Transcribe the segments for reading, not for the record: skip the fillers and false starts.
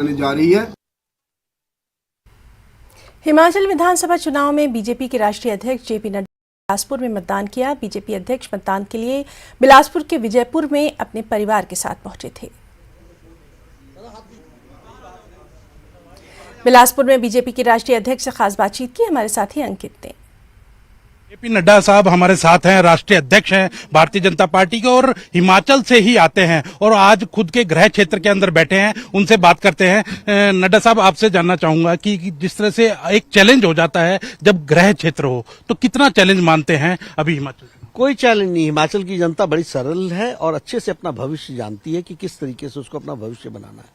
जा रही है। हिमाचल विधानसभा चुनाव में बीजेपी के राष्ट्रीय अध्यक्ष जेपी नड्डा बिलासपुर में मतदान किया। बीजेपी अध्यक्ष मतदान के लिए बिलासपुर के विजयपुर में अपने परिवार के साथ पहुंचे थे। बिलासपुर में बीजेपी के राष्ट्रीय अध्यक्ष से खास बातचीत की हमारे साथी अंकित ने। जेपी नड्डा साहब हमारे साथ हैं, राष्ट्रीय अध्यक्ष हैं भारतीय जनता पार्टी के और हिमाचल से ही आते हैं और आज खुद के गृह क्षेत्र के अंदर बैठे हैं। उनसे बात करते हैं। नड्डा साहब, आपसे जानना चाहूंगा कि जिस तरह से एक चैलेंज हो जाता है जब गृह क्षेत्र हो, तो कितना चैलेंज मानते हैं अभी हिमाचल? कोई चैलेंज नहीं। हिमाचल की जनता बड़ी सरल है और अच्छे से अपना भविष्य जानती है कि किस तरीके से उसको अपना भविष्य बनाना है।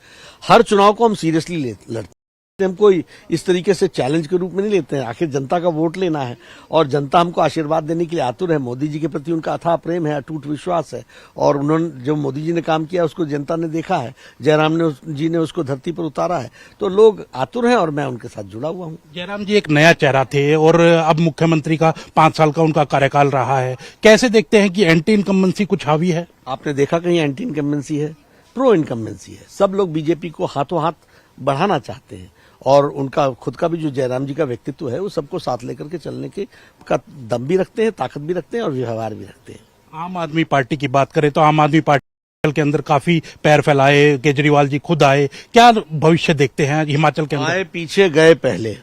हर चुनाव को हम सीरियसली लड़ते हैं। हम कोई इस तरीके से चैलेंज के रूप में नहीं लेते हैं। आखिर जनता का वोट लेना है और जनता हमको आशीर्वाद देने के लिए आतुर है। मोदी जी के प्रति उनका अथाह प्रेम है, अटूट विश्वास है और उन्होंने जो मोदी जी ने काम किया उसको जनता ने देखा है। जयराम जी ने उसको धरती पर उतारा है, तो लोग आतुर हैं और मैं उनके साथ जुड़ा हुआ हूँ। जयराम जी एक नया चेहरा थे और अब मुख्यमंत्री का 5 साल का उनका कार्यकाल रहा है। कैसे देखते हैं कि एंटी इनकम्बेंसी कुछ हावी है? आपने देखा कहीं एंटी इनकम्बेंसी है? प्रो इनकम्बेंसी है। सब लोग बीजेपी को हाथों हाथ बढ़ाना चाहते हैं और उनका खुद का भी जो जयराम जी का व्यक्तित्व है वो सबको साथ लेकर के चलने के का दम भी रखते हैं, ताकत भी रखते हैं और व्यवहार भी रखते हैं। आम आदमी पार्टी की बात करें तो आम आदमी पार्टी के अंदर काफी पैर फैलाए, केजरीवाल जी खुद आए। क्या भविष्य देखते हैं हिमाचल के अंदर? आए पीछे गए पहले,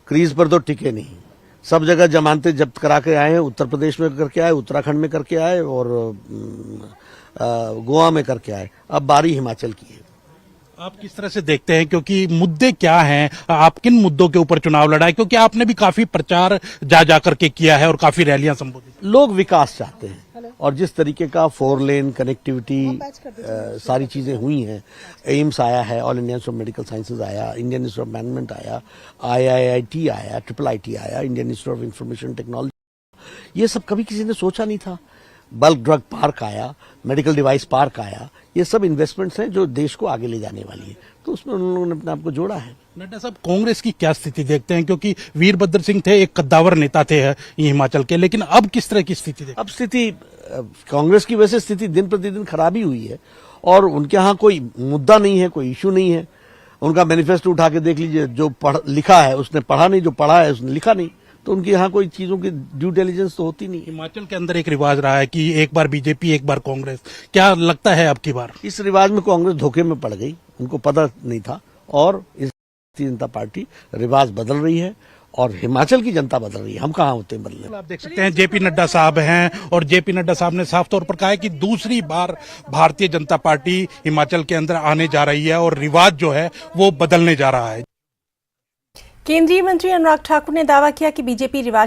क्रीज पर तो टिके नहीं। सब जगह जमानतें जब्त करा के आए हैं। उत्तर प्रदेश में करके आए, उत्तराखंड में करके आए और गोवा में करके आए। अब बारी हिमाचल की है। आप किस तरह से देखते हैं, क्योंकि मुद्दे क्या हैं, आप किन मुद्दों के ऊपर चुनाव लड़ा है? क्योंकि आपने भी काफी प्रचार जा करके किया है और काफी रैलियां संबोधित। लोग विकास चाहते हैं और जिस तरीके का 4 लेन कनेक्टिविटी सारी चीजें हुई हैं, एम्स आया है, all India institute of medical sciences आया, इंडियन इंस्टीट्यूट ऑफ मैनेजमेंट आया, IIIT आया, IIIT आया, Indian institute of information technology, ये सब कभी किसी ने सोचा नहीं था। बल्क ड्रग पार्क आया, मेडिकल डिवाइस पार्क आया, ये सब इन्वेस्टमेंट्स हैं जो देश को आगे ले जाने वाली है, तो उसमें उन लोगों ने अपने आप को जोड़ा है। नड्डा साहब, कांग्रेस की क्या स्थिति देखते हैं? क्योंकि वीरभद्र सिंह थे, एक कद्दावर नेता थे हिमाचल के, लेकिन अब किस तरह की स्थिति देखते? अब स्थिति कांग्रेस की वैसे स्थिति दिन प्रतिदिन खराब ही हुई है और उनके यहाँ कोई मुद्दा नहीं है, कोई इश्यू नहीं है। उनका मैनिफेस्टो उठा के देख लीजिए, जो लिखा है उसने पढ़ा नहीं, जो पढ़ा है उसने लिखा नहीं, तो उनके यहाँ कोई चीजों की ड्यू डिलिजेंस तो होती नहीं। हिमाचल के अंदर एक रिवाज रहा है कि एक बार बीजेपी एक बार कांग्रेस। क्या लगता है अब की बार? इस रिवाज में कांग्रेस धोखे में पड़ गई, उनको पता नहीं था और इस भारतीय जनता पार्टी रिवाज बदल रही है और हिमाचल की जनता बदल रही है। हम कहाँ होते हैं बदलने? आप देख सकते हैं जेपी नड्डा साहब हैं और जेपी नड्डा साहब ने साफ तौर पर कहा है कि दूसरी बार भारतीय जनता पार्टी हिमाचल के अंदर आने जा रही है और रिवाज जो है वो बदलने जा रहा है। केंद्रीय मंत्री अनुराग ठाकुर ने दावा किया कि बीजेपी रिवाज